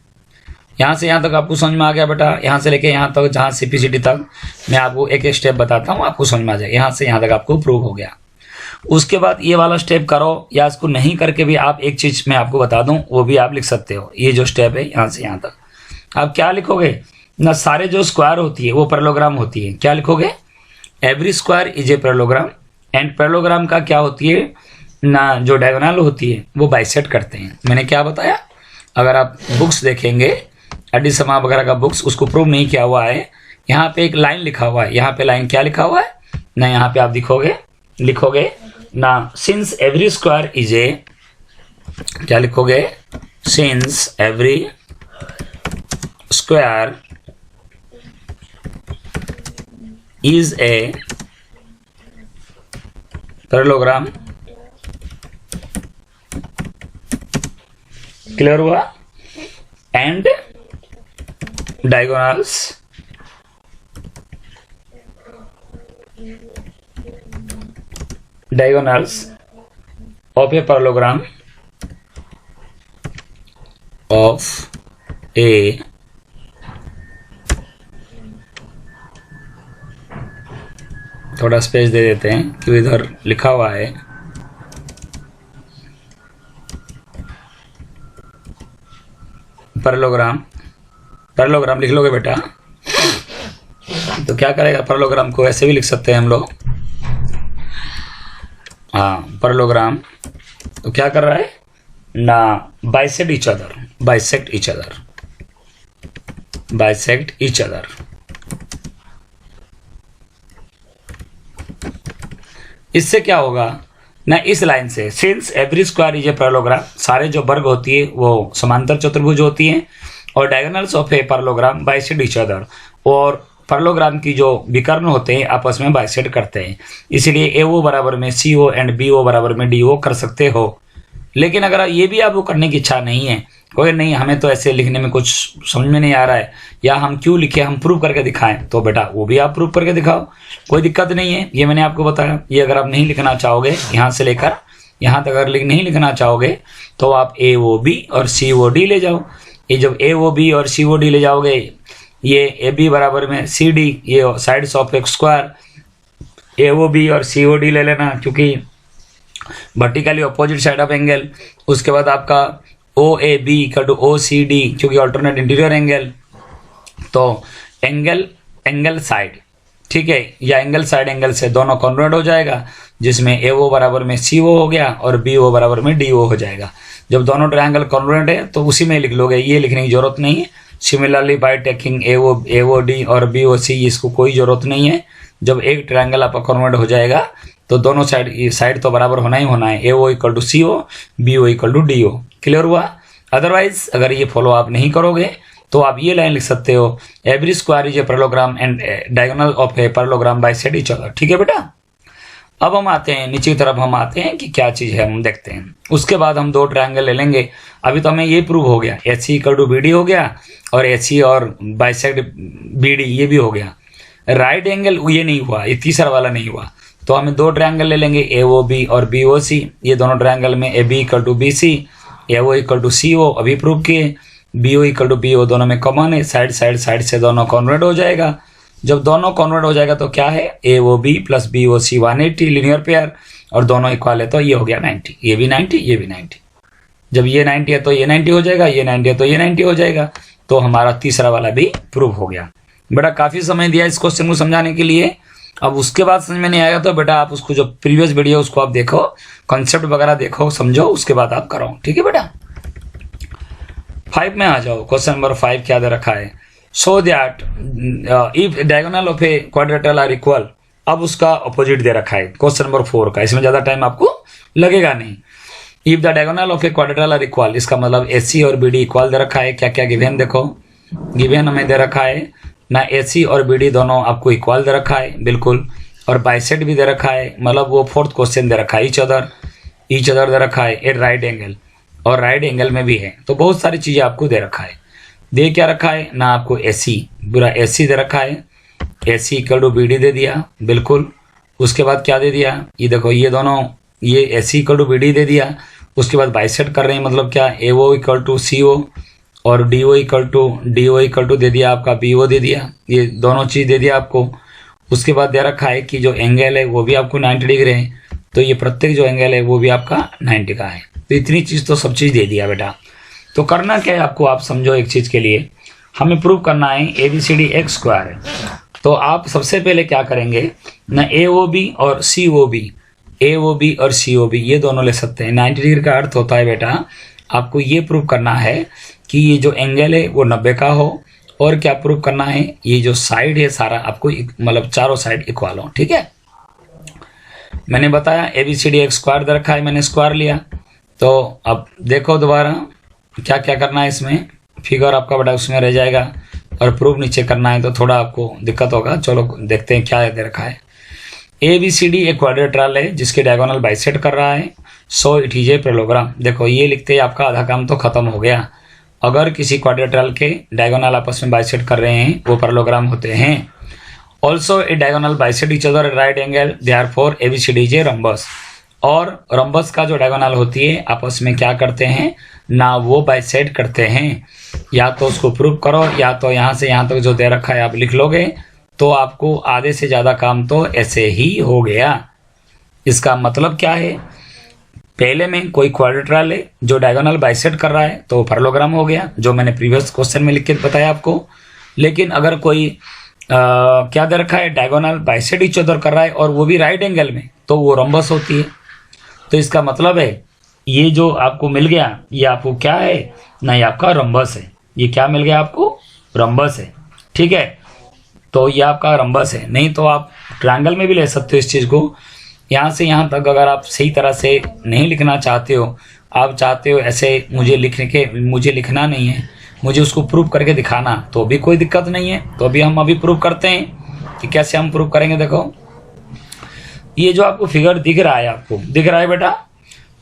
यहाँ से यहाँ तक आपको समझ में आ गया बेटा? यहाँ से लेके यहाँ तक, जहाँ CPCD तक मैं आपको एक एक स्टेप बताता हूँ, आपको समझ में आ जाएगा। यहाँ से यहाँ तक आपको प्रूव हो गया। उसके बाद ये वाला स्टेप करो, या इसको नहीं करके भी आप एक चीज मैं आपको बता दूं, वो भी आप लिख सकते हो। ये जो स्टेप है यहाँ से यहाँ तक आप क्या लिखोगे ना, सारे जो स्क्वायर होती है वो पैरेललोग्राम होती है। क्या लिखोगे? Every square is a parallelogram, and parallelogram का क्या होती है ना, जो डायगोनल होती है वो बाइसेक्ट करते हैं। मैंने क्या बताया? अगर आप बुक्स देखेंगे, अडिसमा वगैरह का बुक्स, उसको प्रूव नहीं किया हुआ है। यहाँ पे एक लाइन लिखा हुआ है, यहाँ पे लाइन क्या लिखा हुआ है ना, यहाँ पे आप लिखोगे ना, since every square is a, क्या लिखोगे? Since every square is a parallelogram. Clear हुआ? And diagonals of a parallelogram of a थोड़ा स्पेस दे देते हैं क्योंकि इधर लिखा हुआ है। पैरेललोग्राम लिख लोगे बेटा? तो क्या करेगा? पैरेललोग्राम को ऐसे भी लिख सकते हैं हम लोग। हाँ, पैरेललोग्राम तो क्या कर रहा है ना, बाइसेक्ट ईच अदर। इससे क्या होगा ना, इस लाइन से, since every square is a parallelogram, सारे जो वर्ग होती है वो समांतर चतुर्भुज होती हैं, और diagonals of a parallelogram bisect each other, और पैरेललोग्राम की जो विकर्ण होते हैं आपस में बाइसेक्ट करते हैं। इसलिए AO बराबर में CO एंड BO बराबर में DO कर सकते हो। लेकिन अगर ये भी आपको करने की इच्छा नहीं है, कोई नहीं हमें तो ऐसे लिखने में कुछ समझ में नहीं आ रहा है, या हम क्यों लिखे, हम प्रूव करके दिखाएं, तो बेटा वो भी आप प्रूव करके दिखाओ, कोई दिक्कत नहीं है। ये मैंने आपको बताया। ये अगर आप नहीं लिखना चाहोगे, यहाँ से लेकर यहाँ तक अगर नहीं लिखना चाहोगे तो आप AOB और COD ले जाओ। ये जब AOB और COD ले जाओगे, ये AB बराबर में CD, ये साइड्स ऑफ एक स्क्वायर, AOB और COD ले लेना क्योंकि vertically opposite side of angle. उसके बाद आपका OAB इक्वल टू OCD क्योंकि अल्टरनेट इंटीरियर एंगल, तो एंगल साइड, ठीक है, या एंगल साइड एंगल से दोनों कॉन्वर्ट हो जाएगा, जिसमें AO बराबर में CO हो गया और BO बराबर में DO हो जाएगा। जब दोनों ट्रायंगल कॉन्वर्ट है तो उसी में लिख लोगे, ये लिखने की जरूरत नहीं है। सिमिलरली बाय टेकिंग AOD और BOC, इसको कोई जरूरत नहीं है। जब एक ट्रायंगल आपका कन्वर्ट हो जाएगा तो दोनों साइड तो बराबर होना ही होना है। AO equal to CO, BO equal to DO। Clear हुआ? अदरवाइज अगर ये फॉलो आप नहीं करोगे तो आप ये लाइन लिख सकते हो, every square is a parallelogram and diagonal of a parallelogram bisect each other. ठीक है बेटा? अब हम आते हैं नीचे की तरफ, हम आते हैं कि क्या चीज़ है, हम देखते हैं। उसके बाद हम दो ट्रायंगल ले लेंगे। अभी तो हमें ये प्रूव हो गया, AC इक्वल टू BD हो गया, और AC और बाइसेक्ट BD ये भी हो गया। राइट एंगल ये नहीं हुआ, ये तीसरा वाला नहीं हुआ, तो हमें दो ट्रायंगल ले लेंगे, AOB और BOC। ये दोनों ट्रायंगल में AB equal to BC, AO equal to CO अभी प्रूव किए, BO इक्वल टू BO दोनों में कॉमन है, साइड से दोनों कन्वर्ट हो जाएगा। जब दोनों कन्वर्ट हो जाएगा तो क्या है, AOB plus BOC 180 linear pair, और दोनों इक्वल है तो ये हो गया 90, ये भी 90, ये भी 90। जब ये 90 है तो ये 90 हो जाएगा, ये 90 है तो ये 90 हो जाएगा, तो हमारा तीसरा वाला भी प्रूव हो गया। बेटा काफ़ी समय दिया इस क्वेश्चन को समझाने के लिए। अब उसके बाद समझ में नहीं आएगा तो बेटा आप उसको जो प्रीवियस वीडियो उसको आप देखो, कॉन्सेप्ट वगैरह देखो, समझो, उसके बाद आप करो। ठीक है बेटा? 5 में आ जाओ। क्वेश्चन नंबर 5 क्या दे रखा है, so that if diagonal of a quadrilateral are equal. अब उसका अपोजिट दे रखा है क्वेश्चन नंबर 4 का, इसमें ज्यादा टाइम आपको लगेगा नहीं। If the diagonal of a quadrilateral are equal, इसका मतलब AC और BD इक्वल दे रखा है। क्या क्या गिवन देखो, गिवन हमें दे रखा है ना, AC और BD दोनों आपको इक्वल दे रखा है बिल्कुल, और बाइसेक्ट भी दे रखा है, मतलब वो 4th क्वेश्चन दे रखा है, ईच अदर दे रखा है, ए राइट एंगल, और राइट एंगल में भी है। तो बहुत सारी चीजें आपको दे रखा है। दे क्या रखा है ना, आपको AC पूरा AC दे रखा है, AC इक्वल टू BD दे दिया बिल्कुल। उसके बाद क्या दे दिया, ये देखो, ये दोनों, ये AC इक्वल टू BD दे दिया। उसके बाद बाइसेक्ट कर रहे हैं, मतलब क्या, AO इक्वल टू CO और डी ओ दे दिया आपका, बी ओ दे दिया, ये दोनों चीज़ दे दिया आपको। उसके बाद दे रखा है कि जो एंगल है वो भी आपको 90 डिग्री है, तो ये प्रत्येक जो एंगल है वो भी आपका 90 का है। तो इतनी चीज़ तो सब चीज़ दे दिया बेटा। तो करना क्या है आपको, आप समझो एक चीज़ के लिए हमें प्रूव करना है ABCD x स्क्वायर है। तो आप सबसे पहले क्या करेंगे ना, AOB और COB ये दोनों ले सकते हैं। 90 डिग्री का अर्थ होता है बेटा आपको ये प्रूव करना है कि ये जो एंगल है वो 90 का हो, और क्या प्रूव करना है, ये जो साइड है सारा आपको मतलब चारों साइड इक्वल हो। ठीक है, मैंने बताया ABCD x स्क्वायर दे रखा है, मैंने स्क्वायर लिया। तो अब देखो दोबारा क्या क्या करना है, इसमें फिगर आपका बेटा उसमें रह जाएगा, और प्रूफ नीचे करना है तो थोड़ा आपको दिक्कत होगा। चलो देखते हैं क्या दे रखा है। ABCD एक क्वाड्रेट्रल है जिसके डायगोनल बाइसेक्ट कर रहा है, so it is a parallelogram. देखो ये लिखते ही आपका आधा काम तो खत्म हो गया। अगर किसी क्वाड्रेट्रल के डायगोनल आपस में बाइसेक्ट कर रहे हैं वो पैरेललोग्राम होते हैं। Also a diagonal bisect each other right angle, therefore ABCD is a rhombus. और रम्बस का जो डायगोनल होती है आपस में क्या करते हैं ना, वो बाइसेक्ट करते हैं। या तो उसको प्रूव करो, या तो यहाँ से यहाँ तक जो दे रखा है आप लिख लोगे, तो आपको आधे से ज़्यादा काम तो ऐसे ही हो गया। इसका मतलब क्या है, पहले में कोई क्वाड्रेट्रल है जो डायगोनल बाइसेक्ट कर रहा है तो वो पैरेललोग्राम हो गया, जो मैंने प्रीवियस क्वेश्चन में लिख के बताया आपको। लेकिन अगर कोई क्या दे रखा है, डायगोनल बाइसेक्ट ईच अदर कर रहा है और वो भी राइट एंगल में, तो वो रम्बस होती है। तो इसका मतलब है ये जो आपको मिल गया ये आपको क्या है ना, ये आपका रम्बस है। ये क्या मिल गया आपको, रम्बस है। ठीक है, तो ये आपका रम्बस है। नहीं तो आप ट्रायंगल में भी ले सकते हो इस चीज़ को। यहाँ से यहाँ तक अगर आप सही तरह से नहीं लिखना चाहते हो, आप चाहते हो ऐसे मुझे लिखना नहीं है, मुझे उसको प्रूव करके दिखाना, तो भी कोई दिक्कत नहीं है। तो अभी हम प्रूव करते हैं कि कैसे हम प्रूव करेंगे। देखो ये जो आपको फिगर दिख रहा है बेटा,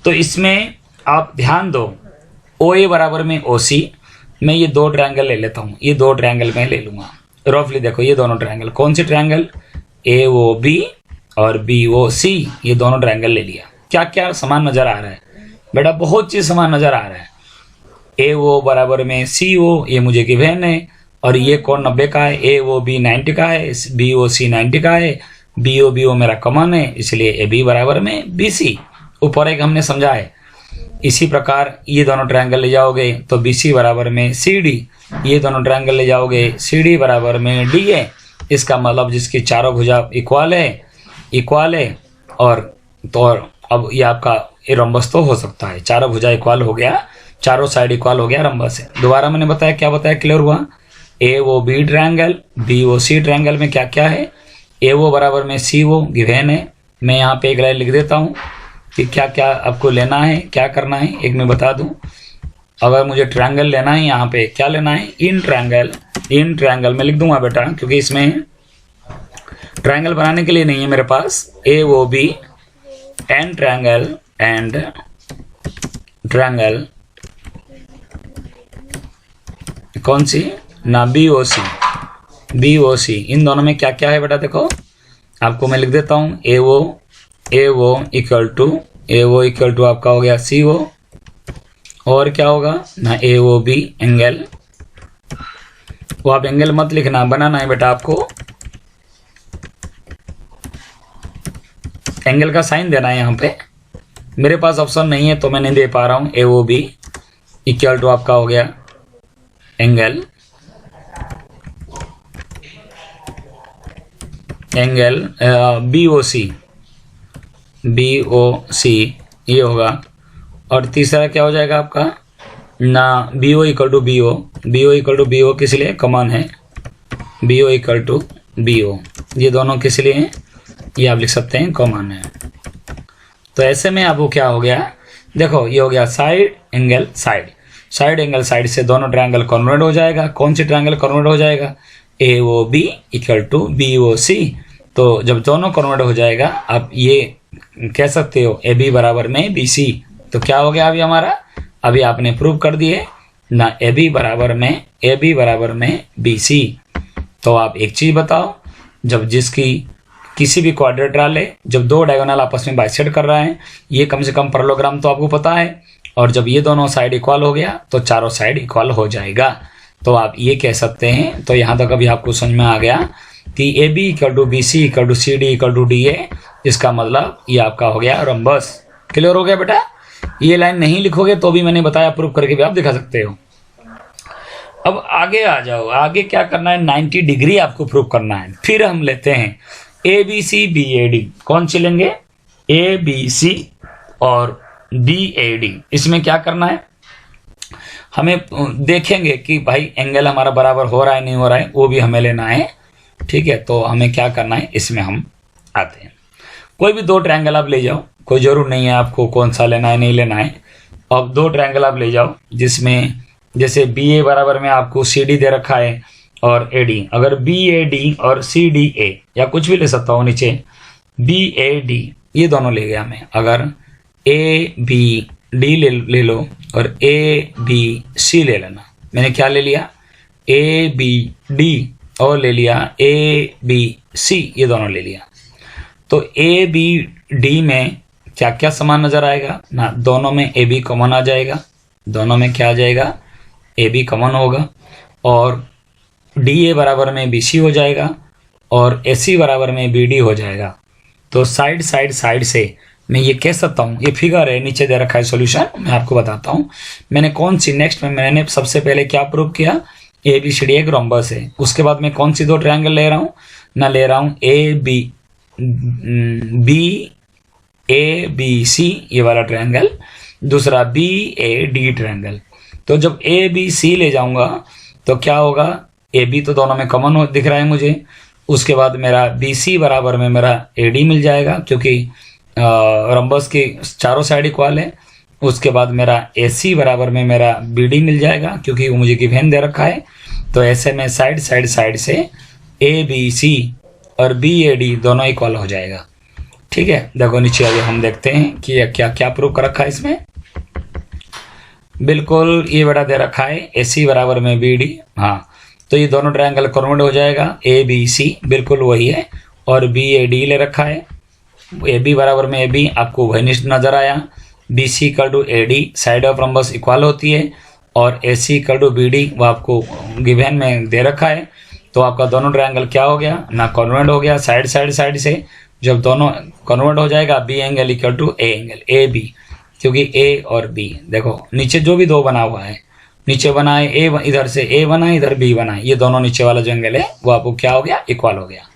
तो इसमें आप ध्यान दो, OA बराबर में OC। मैं ये दो ट्रायंगल ले लेता हूँ, ये दो ट्रायंगल मैं ले लूँगा रफली। देखो ये दोनों ट्रायंगल, कौन से ट्रायंगल, AOB और BOC, ये दोनों ट्रायंगल ले लिया। क्या क्या समान नज़र आ रहा है बेटा, बहुत चीज़ समान नज़र आ रहा है। AO बराबर में CO, ये मुझे गिवन है, और ये कौन 90 का है, AOB 90 का है, BOC 90 का है, BO मेरा कॉमन है, इसलिए AB बराबर में BC। ऊपर एक हमने समझा है। इसी प्रकार ये दोनों ट्रायंगल ले जाओगे तो BC बराबर में CD, ये दोनों ट्रायंगल ले जाओगे CD बराबर में DA। इसका मतलब जिसकी चारों भुजा इक्वल है, और तो अब ये आपका ये रम्बस तो हो सकता है। चारों भुजा इक्वल हो गया, चारों साइड इक्वल हो गया, रम्बस है। दोबारा मैंने बताया, क्या बताया, क्लियर हुआ। AOB ट्रायंगल, BOC ट्रायंगल में क्या क्या है, AO बराबर में CO गिवन है। मैं यहाँ पे एक लाइन लिख देता हूँ कि क्या क्या आपको लेना है, क्या करना है, एक मैं बता दूँ। अगर मुझे ट्रायंगल लेना है, यहाँ पे क्या लेना है, इन ट्रायंगल में लिख दूंगा बेटा, क्योंकि इसमें ट्रायंगल बनाने के लिए नहीं है मेरे पास। AOB एंड ट्रायंगल कौन सी ना, BOC। इन दोनों में क्या क्या है बेटा, देखो आपको मैं लिख देता हूँ। AO इक्वल टू आपका हो गया CO, और क्या होगा ना, AOB एंगल। वो आप एंगल मत लिखना, बनाना है बेटा आपको, एंगल का साइन देना है। यहाँ पे मेरे पास ऑप्शन नहीं है तो मैं नहीं दे पा रहा हूँ। AOB इक्वल टू आपका हो गया एंगल BOC ये होगा। और तीसरा क्या हो जाएगा आपका ना, BO इक्वल टू BO किस लिए कॉमन है, BO इक्वल टू BO, ये दोनों किस लिए हैं, ये आप लिख सकते हैं कॉमन है। तो ऐसे में आपको क्या हो गया, देखो ये हो गया साइड एंगल साइड से दोनों ट्रायंगल कन्वर्ट हो जाएगा। कौन सी ट्रायंगल कन्वर्ट हो जाएगा, AOB इक्वल टू BOC। तो जब दोनों कन्वर्ट हो जाएगा आप ये कह सकते हो AB बराबर में BC। तो क्या हो गया अभी हमारा, अभी आपने प्रूव कर दिए ना, AB बराबर में BC। तो आप एक चीज बताओ, जब किसी भी क्वाड्रेट्रल है, जब दो डायगोनल आपस में बाइसेक्ट कर रहा है, ये कम से कम पैरेललोग्राम तो आपको पता है। और जब ये दोनों साइड इक्वल हो गया तो चारों साइड इक्वल हो जाएगा। तो आप ये कह सकते हैं, तो यहाँ तक अभी आपको समझ में आ गया कि A B equal to B C equal to C D equal to D A, इसका मतलब ये आपका हो गया रंबस। क्लियर हो गया बेटा? ये लाइन नहीं लिखोगे तो भी मैंने बताया, प्रूफ करके भी आप दिखा सकते हो। अब आगे आ जाओ, आगे क्या करना है, 90 डिग्री आपको प्रूफ करना है। फिर हम लेते हैं A B C B A D. कौन सी लेंगे? ए बी सी और बी ए डी। इसमें क्या करना है, हमें देखेंगे कि भाई एंगल हमारा बराबर हो रहा है नहीं हो रहा है, वो भी हमें लेना है। ठीक है, तो हमें क्या करना है, इसमें हम आते हैं। कोई भी दो ट्रायंगल आप ले जाओ, कोई जरूर नहीं है आपको कौन सा लेना है नहीं लेना है। अब दो ट्रायंगल आप ले जाओ जिसमें जैसे बी ए बराबर में आपको सी डी दे रखा है और ए डी। अगर बी ए डी और सी डी ए, या कुछ भी ले सकता हूँ नीचे, बी ए डी ये दोनों ले गया मैं। अगर ए बी डी ले लो और ए बी सी ले लेना। मैंने क्या ले लिया, ए बी डी और ले लिया ए बी सी, ये दोनों ले लिया। तो ए बी डी में क्या क्या समान नजर आएगा ना, दोनों में ए बी कॉमन आ जाएगा। दोनों में क्या आ जाएगा, ए बी कॉमन होगा। और डी ए बराबर में बी सी हो जाएगा और ए सी बराबर में बी डी हो जाएगा। तो साइड से मैं ये कह सकता हूँ, ये फिगर है नीचे दे रखा है सॉल्यूशन, मैं आपको बताता हूँ। मैंने कौन सी नेक्स्ट में मैंने सबसे पहले क्या प्रूव किया, ए बी सी डी एक रोम्बस है। उसके बाद मैं कौन सी दो ट्रायंगल ले रहा हूँ ना, ले रहा हूँ ए बी सी ये वाला ट्रायंगल, दूसरा बी ए डी ट्रायंगल। तो जब ए बी सी ले जाऊंगा तो क्या होगा, ए बी तो दोनों में कॉमन दिख रहा है मुझे। उसके बाद मेरा बी सी बराबर में मेरा ए डी मिल जाएगा क्योंकि रंबस की चारों साइड इक्वल है। उसके बाद मेरा ए सी बराबर में मेरा बी डी मिल जाएगा क्योंकि वो मुझे गिवन दे रखा है। तो ऐसे में साइड से ए बी सी और बी ए डी दोनों इक्वल हो जाएगा। ठीक है, देखो नीचे अभी हम देखते हैं कि क्या क्या प्रूव कर रखा है इसमें। बिल्कुल ये बड़ा दे रखा है ए सी बराबर में बी डी। हाँ, तो ये दोनों ट्रायंगल कन्वर्ट हो जाएगा, ए बी सी बिल्कुल वही है। और बी ए डी ले रखा है, ए बी बराबर में ए बी आपको वही निश्चित नजर आया। B C equal to A D, side of rhombus equal होती है। और A C equal to B D वो आपको गिवन में दे रखा है। तो आपका दोनों ट्रायंगल क्या हो गया ना, कन्वर्ट हो गया साइड से। जब दोनों कन्वर्ट हो जाएगा, B angle equal to A angle A B, क्योंकि ए और बी देखो नीचे जो भी दो बना हुआ है, नीचे बना है ए, इधर से ए बना है, इधर बी बना है, ये दोनों नीचे वाला जो एंगल है वो आपको क्या हो गया, इक्वल हो गया।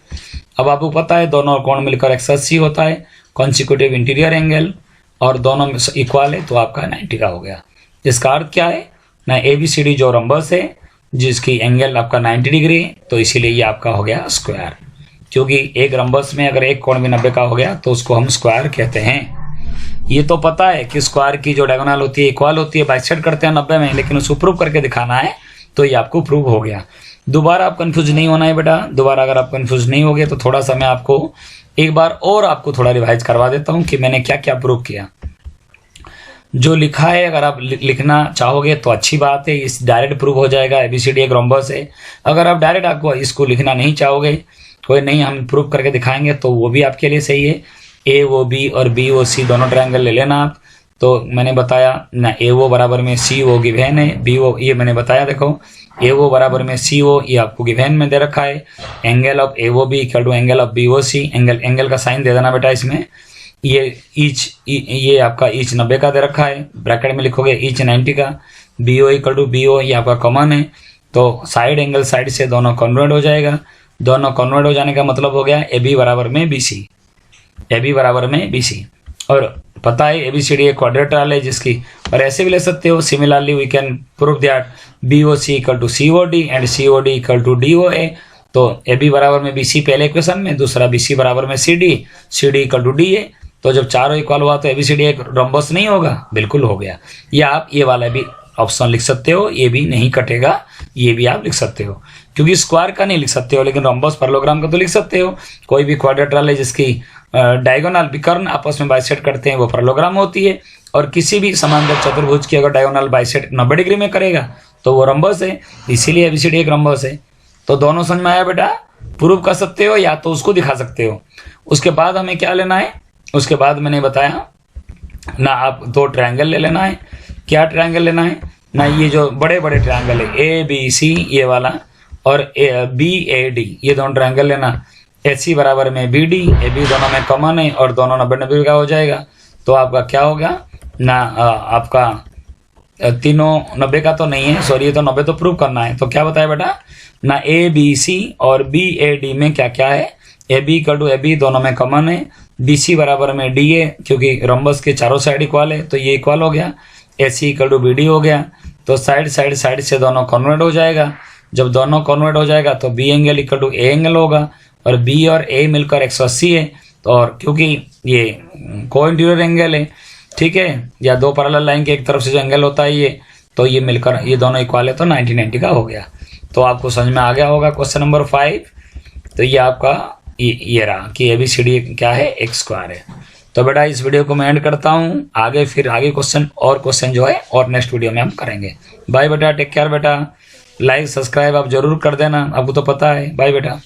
अब आपको पता है दोनों कोण मिलकर 180 होता है कॉन्सिक्यूटिव इंटीरियर एंगल, और दोनों इक्वल है तो आपका 90 का हो गया। इसका अर्थ क्या है ना, ए बी सी डी जो रंबस है जिसकी एंगल आपका 90 डिग्री है, तो इसीलिए ये आपका हो गया स्क्वायर। क्योंकि एक रंबस में अगर एक कोण भी 90 का हो गया तो उसको हम स्क्वायर कहते हैं। ये तो पता है कि स्क्वायर की जो डायगोनल होती है इक्वल होती है, बाइसेक्ट करते हैं 90 में, लेकिन उसको प्रूव करके दिखाना है तो ये आपको प्रूव हो गया। दोबारा आप कंफ्यूज नहीं होना है बेटा। दोबारा अगर आप कंफ्यूज नहीं हो गए तो थोड़ा सा मैं आपको एक बार और आपको थोड़ा रिवाइज करवा देता हूं कि मैंने क्या क्या प्रूव किया। जो लिखा है अगर आप लिखना चाहोगे तो अच्छी बात है, इस डायरेक्ट प्रूव हो जाएगा। एबीसीडी एक रोम्बस है। अगर आप डायरेक्ट आपको इसको लिखना नहीं चाहोगे, कोई नहीं हम प्रूव करके दिखाएंगे, तो वो भी आपके लिए सही है। ए ओ बी और बी ओ सी दोनों ट्रायंगल ले लेना आप। तो मैंने बताया ना, ए ओ बराबर में सी ओ गिवन है, बी ओ ये मैंने बताया, देखो ए ओ बराबर में सी ओ ये आपको गिवन में दे रखा है। Angle of A O B equal to angle of B O C, angle का साइन दे देना बेटा इसमें। ये आपका ईच 90 का दे रखा है, ब्रैकेट में लिखोगे ईच 90 का। B O equal to B O ये आपका कॉमन है, तो साइड एंगल साइड से दोनों कन्वर्ट हो जाएगा। दोनों कन्वर्ट हो जाने का मतलब हो गया ए बी बराबर में बी सी, ए बी बराबर में बी सी। और पता है एबीसीडी एक क्वाड्रेटरल है जिसकी, और ऐसे भी ले सकते हो। Similarly we can prove that B O C equal to C O D and C O D equal to D O A. तो ए बी बराबर में बी सी पहले इक्वेशन में, दूसरा बी सी बराबर में C D equal to D A. तो जब चारों इक्वल हुआ तो एबीसीडी एक रोम्बस नहीं होगा, बिल्कुल हो गया। या आप ये वाला भी ऑप्शन लिख सकते हो, ये भी नहीं कटेगा, ये भी आप लिख सकते हो, क्योंकि स्क्वायर का नहीं लिख सकते हो लेकिन रोम्बस पैरेललोग्राम का तो लिख सकते हो। कोई भी क्वाड्रेटरल है जिसकी डायगोनल विकर्ण आपस में बाइसेक्ट करते हैं वो पैरेललोग्राम होती है। और किसी भी समांतर चतुर्भुज की अगर डायगोनल बाइसेक्ट 90 डिग्री में करेगा तो वो रोम्बस है, इसीलिए एबीसीडी एक रोम्बस है। तो दोनों समझ में आया बेटा। प्रूव कर सकते हो या तो उसको दिखा सकते हो। उसके बाद हमें क्या लेना है, उसके बाद मैंने बताया ना, आप दो ट्रायंगल ले लेना है। क्या ट्रायंगल लेना है ना, ये जो बड़े बड़े ट्रायंगल है ए बी सी ये वाला और बी ए डी ये दोनों ट्रायंगल लेना। ए सी बराबर में बी डी, ए बी दोनों में कॉमन है और दोनों 90-90 का हो जाएगा। तो आपका क्या होगा ना, आपका तीनों 90 का तो नहीं है, सॉरी ये तो 90 तो प्रूव करना है। तो क्या बताया बेटा ना, ए बी सी और बी ए डी में क्या क्या है, A B equal to A B दोनों में कॉमन है, बी सी बराबर में डी ए क्योंकि रंबस के चारों साइड इक्वल है तो ये इक्वल हो गया, A C equal to B D हो गया। तो साइड साइड साइड से दोनों कन्वर्ट हो जाएगा। जब दोनों कन्वर्ट हो जाएगा तो B angle equal to A angle होगा और बी और ए मिलकर 180 है। तो और क्योंकि ये कोइंट्यूरियर एंगल है, ठीक है, या दो पैरेलल लाइन के एक तरफ से जो एंगल होता है ये, तो ये मिलकर ये दोनों इक्वल है तो 90-90 का हो गया। तो आपको समझ में आ गया होगा क्वेश्चन नंबर 5। तो ये आपका ये रहा कि ABCD क्या है, x स्क्वायर है। तो बेटा इस वीडियो को मैं एंड करता हूँ, आगे क्वेश्चन जो है और नेक्स्ट वीडियो में हम करेंगे। बाय बेटा, टेक केयर बेटा, लाइक सब्सक्राइब आप जरूर कर देना, आपको तो पता है। बाय बेटा।